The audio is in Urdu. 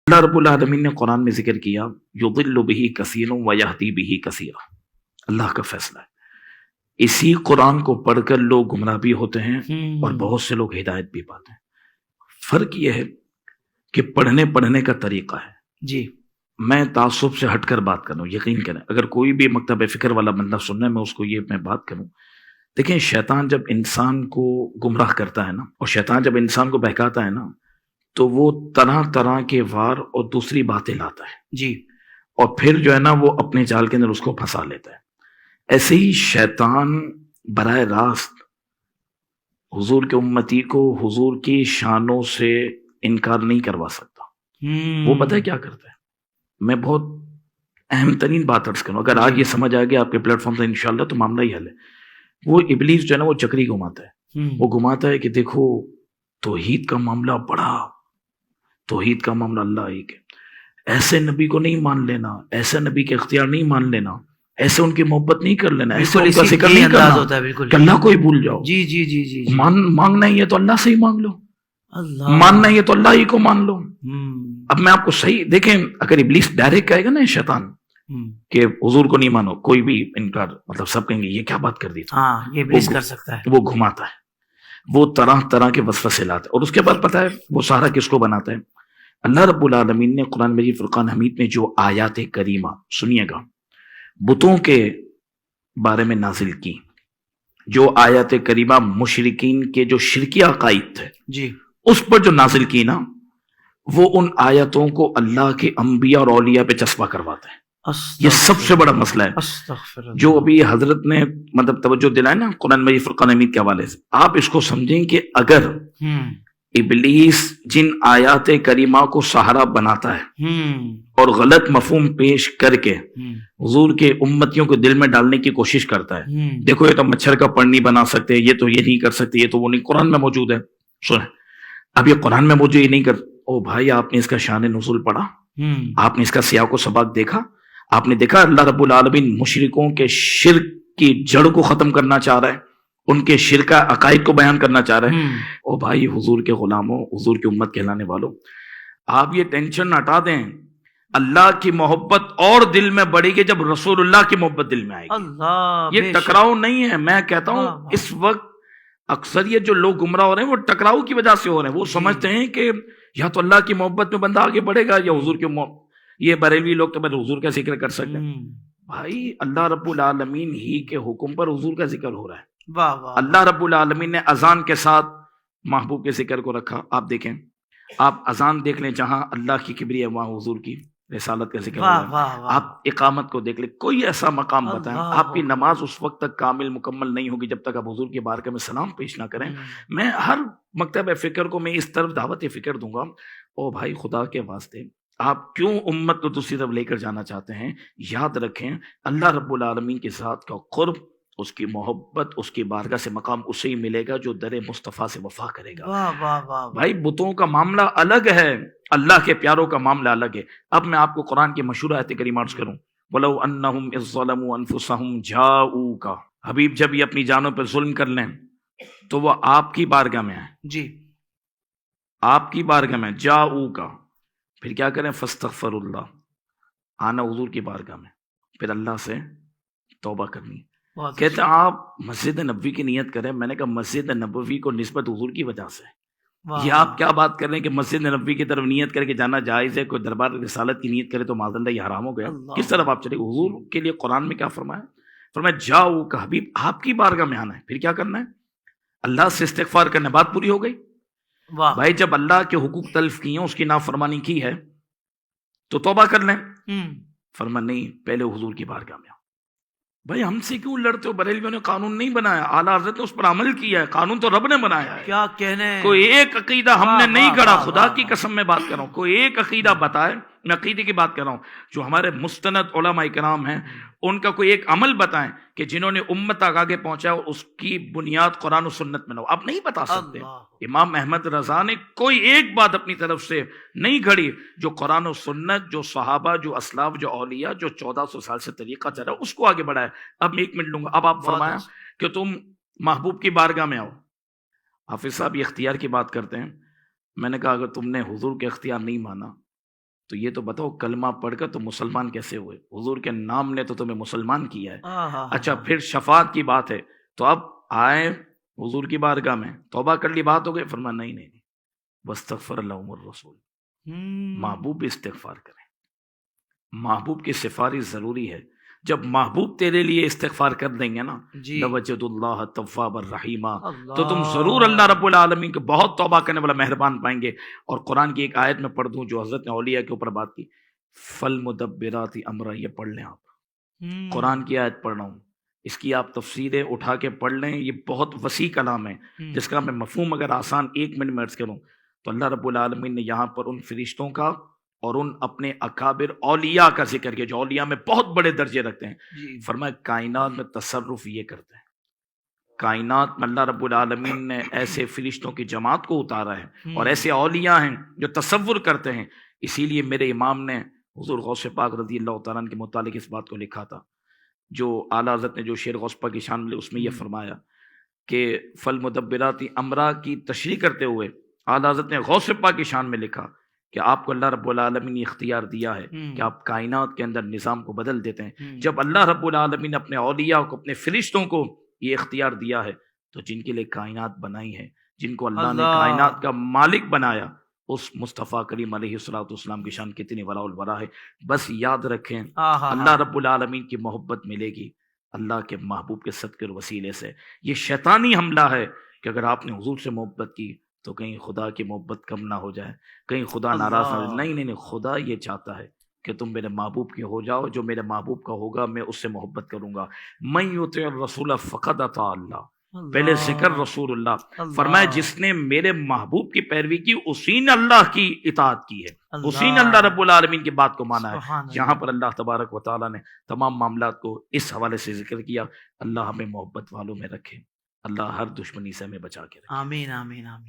اللہ رب العالمین نے قرآن میں ذکر کیا یضل بہ کثیر و یہدی بہ کثیر. اللہ کا فیصلہ ہے. اسی قرآن کو پڑھ کر لوگ گمراہ بھی ہوتے ہیں اور بہت سے لوگ ہدایت بھی پاتے ہیں. فرق یہ ہے کہ پڑھنے کا طریقہ ہے. جی میں تعصب سے ہٹ کر بات کر رہا ہوں. یقین کریں اگر کوئی بھی مکتب فکر والا بندہ سننا ہے میں اس کو میں بات کروں. دیکھیں شیطان جب انسان کو گمراہ کرتا ہے نا، اور شیطان جب انسان کو بہکاتا ہے نا، تو وہ طرح طرح کے وار اور دوسری باتیں لاتا ہے جی اور پھر جو ہے نا وہ اپنے جال کے اندر اس کو پھنسا لیتا ہے. ایسے ہی شیطان براہ راست حضور کے امتی کو حضور کی شانوں سے انکار نہیں کروا سکتا. وہ پتہ ہے کیا کرتا ہے؟ میں بہت اہم ترین بات عرض کروں، اگر آج یہ سمجھ آ گیا آپ کے پلیٹ فارم سے انشاءاللہ تو معاملہ ہی حل ہے. وہ ابلیس جو ہے نا وہ چکری گھماتا ہے. وہ گھماتا ہے کہ دیکھو توحید کا معاملہ بڑا، توحید کا معاملہ اللہ ایک ہے. ایسے نبی کو نہیں مان لینا، ایسے نبی کے اختیار نہیں مان لینا، ایسے ان کی محبت نہیں کر لینا، ایسے ان کا ذکر نہیں کرنا کہ اللہ کو ہی بھول جاؤ. جی جی جی جی مانگنا ہی ہے تو اللہ سے ہی مانگ لو، اللہ ماننا ہی ہے تو اللہ ہی کو مان لو. اب میں آپ کو صحیح دیکھیں، اگر ابلیس ڈائریکٹ کہے گا نا شیطان کہ حضور کو نہیں مانو، کوئی بھی انکار، مطلب سب کہیں گے یہ کیا بات کر دی تھی. ہاں یہ ابلیس کر سکتا ہے. وہ گھماتا ہے، وہ طرح طرح کے وسوسے لاتا ہے، اور اس کے بعد پتہ ہے وہ سارا کس کو بناتا ہے؟ اللہ رب العالمین نے قرآن مجید فرقان حمید میں جو آیات کریمہ سنیے گا بتوں کے بارے میں نازل کی، جو آیات کریمہ مشرکین کے جو شرکی عقائد تھے جی اس پر جو نازل کی نا، وہ ان آیتوں کو اللہ کے انبیاء اور اولیاء پہ چسپا کرواتا ہے. یہ سب سے بڑا مسئلہ ہے جو ابھی حضرت نے مطلب توجہ دلائے نا قرآن مجید فرقان حمید کے حوالے سے. آپ اس کو سمجھیں کہ اگر ابلیس جن آیات کریمہ کو سہارا بناتا ہے اور غلط مفہوم پیش کر کے حضور کے امتیوں کو دل میں ڈالنے کی کوشش کرتا ہے، دیکھو یہ تو مچھر کا پڑ نہیں بنا سکتے، یہ تو یہ نہیں کر سکتے، یہ تو وہ نہیں، قرآن میں موجود ہے. سنیں اب یہ قرآن میں موجود یہ نہیں کر، او بھائی آپ نے اس کا شان نزول پڑھا؟ آپ نے اس کا سیاق و سباق دیکھا؟ آپ نے دیکھا اللہ رب العالمین مشرکوں کے شرک کی جڑ کو ختم کرنا چاہ رہا ہے، ان کے شرکہ عقائد کو بیان کرنا چاہ رہے ہیں. او بھائی حضور کے غلاموں، حضور کی امت کہلانے والوں، آپ یہ ٹینشن ہٹا دیں. اللہ کی محبت اور دل میں بڑھے گی جب رسول اللہ کی محبت دل میں آئے گی. اللہ یہ ٹکراؤ نہیں ہے. میں کہتا ہوں اس وقت اکثریت جو لوگ گمراہ ہو رہے ہیں وہ ٹکراؤ کی وجہ سے ہو رہے ہیں. وہ سمجھتے ہیں کہ یا تو اللہ کی محبت میں بندہ آگے بڑھے گا یا حضور کی محبت. یہ بریلوی لوگ تو بس حضور کا ذکر کر سکتے ہیں. بھائی اللہ رب العالمین ہی کے حکم پر حضور کا ذکر ہو رہا ہے. اللہ رب العالمین نے اذان کے ساتھ محبوب کے ذکر کو رکھا. آپ دیکھیں، آپ اذان دیکھ لیں جہاں اللہ کی کبری ہے وہاں حضور کی رسالت کا ذکر ہو رہا ہے. آپ اقامت کو دیکھ لیں، کوئی ایسا مقام بتائیں. آپ کی نماز اس وقت تک کامل مکمل نہیں ہوگی جب تک آپ حضور کی بارگاہ میں سلام پیش نہ کریں. میں ہر مکتب فکر کو میں اس طرف دعوت فکر دوں گا. او بھائی خدا کے واسطے آپ کیوں امت کو دوسری طرف لے کر جانا چاہتے ہیں؟ یاد رکھیں اللہ رب العالمین کے ذات کا قرب، اس کی محبت، اس کی بارگاہ سے مقام اسے ہی ملے گا جو در مصطفیٰ سے وفا کرے گا. بھائی بتوں کا معاملہ الگ ہے، اللہ کے پیاروں کا معاملہ الگ ہے. اب میں آپ کو قرآن کی مشہور آیت کریمہ عرض کروں. وَلَوْ أَنَّهُمْ إِذ ظَّلَمُوا أَنفُسَهُمْ جَاءُوكَ. حبیب جب یہ اپنی جانوں پر ظلم کر لیں تو وہ آپ کی بارگاہ میں آئیں. جی آپ کی بارگاہ میں جاؤوکا، پھر کیا کریں؟ فاستغفر اللہ، آنا حضور کی بارگاہ میں، پھر اللہ سے توبہ کرنی. کہتے ہیں آپ مسجد نبوی کی نیت کریں. میں نے کہا مسجد نبوی کو نسبت حضور کی وجہ سے. یہ آپ کیا بات کر رہے ہیں کہ مسجد نبوی کی طرف نیت کر کے جانا جائز ہے؟ کوئی دربار رسالت کی نیت کرے تو معاذ اللہ یہ حرام ہو گیا. کس طرف آپ چلے؟ حضور کے لیے قرآن میں کیا فرمایا؟ فرمایا جاؤ کا حبیب آپ کی بارگاہ میں آنا ہے. پھر کیا کرنا ہے؟ اللہ سے استغفار کرنا. بات پوری ہو گئی. بھائی جب اللہ کے حقوق تلف کیے ہیں، اس کی نافرمانی کی ہے تو توبہ کر لیں. فرمایا نہیں، پہلے حضور کی بارگاہ میں. بھائی ہم سے کیوں لڑتے ہو؟ بریلویوں نے قانون نہیں بنایا، اعلیٰ حضرت نے اس پر عمل کیا ہے. قانون تو رب نے بنایا ہے. کیا کہنے، کوئی ایک عقیدہ ہم نے نہیں گڑھا. خدا کی قسم میں بات کر رہا ہوں، کوئی ایک عقیدہ بتائے، میں عقیدے کی بات کر رہا ہوں، جو ہمارے مستند علماء کرام ہیں ان کا کوئی ایک عمل بتائیں کہ جنہوں نے امت تک آگے پہنچا اور اس کی بنیاد قرآن و سنت میں نہ ہو. آپ نہیں بتا سکتے. امام احمد رضا نے کوئی ایک بات اپنی طرف سے نہیں گھڑی جو قرآن و سنت، جو صحابہ، جو اسلاف، جو اولیاء، جو 1400 سال سے طریقہ چل رہا ہے اس کو آگے بڑھایا. اب میں 1 منٹ لوں گا. اب آپ فرمایا کہ تم محبوب کی بارگاہ میں آؤ. حافظ صاحب یہ اختیار کی بات کرتے ہیں. میں نے کہا اگر تم نے حضور کے اختیار نہیں مانا تو یہ تو بتاؤ کلمہ پڑھ کر تو مسلمان کیسے ہوئے؟ حضور کے نام نے تو تمہیں مسلمان کیا ہے. اچھا پھر شفاعت کی بات ہے تو اب آئے حضور کی بارگاہ میں، توبہ کر لی، بات ہو گئی. فرمایا نہیں، واستغفر لهم الرسول، محبوب بھی استغفار کریں. محبوب کی سفارش ضروری ہے. جب محبوب تیرے لیے استغفار کر دیں گے نا، لوجد اللہ توابا رحیما، تو تم ضرور اللہ رب العالمین کو بہت توبہ کرنے والا مہربان پائیں گے. اور قرآن کی ایک آیت میں پڑھ دوں جو حضرت نے اولیاء کے اوپر بات کی، فالمدبرات امرا، یہ پڑھ لیں آپ. قرآن کی آیت پڑھ رہا ہوں، اس کی آپ تفسیریں اٹھا کے پڑھ لیں. یہ بہت وسیع کلام ہے جس کا میں مفہوم اگر آسان 1 منٹ میں عرض کروں تو اللہ رب العالمین نے یہاں پر ان فرشتوں کا اور ان اپنے اکابر اولیاء کا ذکر کیا جو اولیاء میں بہت بڑے درجے رکھتے ہیں. فرمایا کائنات میں تصرف یہ کرتے ہیں. کائنات میں اللہ رب العالمین نے ایسے فرشتوں کی جماعت کو اتارا ہے اور ایسے اولیاء ہیں جو تصور کرتے ہیں. اسی لیے میرے امام نے حضور غوث پاک رضی اللہ تعالیٰ عنہ کے متعلق اس بات کو لکھا تھا، جو اعلیٰ حضرت نے جو شعر غوث پاک کی شان میں اس میں یہ فرمایا کہ فالمدبرات امرا کی تشریح کرتے ہوئے اعلیٰ حضرت نے غوث پاک کی شان میں لکھا کہ آپ کو اللہ رب العالمین نے اختیار دیا ہے کہ آپ کائنات کے اندر نظام کو بدل دیتے ہیں. جب اللہ رب العالمین نے اپنے اولیاء کو، اپنے فرشتوں کو یہ اختیار دیا ہے تو جن کے لیے کائنات بنائی ہے، جن کو اللہ نے کائنات کا مالک بنایا، اس مصطفیٰ کریم علیہ الصلوۃ والسلام کی شان کتنی وراء الورا ہے. بس یاد رکھیں اللہ رب العالمین کی محبت ملے گی اللہ کے محبوب کے صدقے اور وسیلے سے. یہ شیطانی حملہ ہے کہ اگر آپ نے حضور سے محبت کی تو کہیں خدا کی محبت کم نہ ہو جائے، کہیں خدا ناراض نہ ہو جائے. نہیں، خدا یہ چاہتا ہے کہ تم میرے محبوب کے ہو جاؤ. جو میرے محبوب کا ہوگا میں اس سے محبت کروں گا. من یطع الرسول فقد اطاع اللہ. پہلے ذکر رسول اللہ. فرمایا جس نے میرے محبوب کی پیروی کی اسی نے اللہ کی اطاعت کی ہے، اسی نے اللہ رب العالمین کی بات کو مانا ہے. یہاں پر اللہ تبارک و تعالیٰ نے تمام معاملات کو اس حوالے سے ذکر کیا. اللہ ہمیں محبت والوں میں رکھے، اللہ ہر دشمنی سے ہمیں بچا کے رکھے. آمین آمین آمین.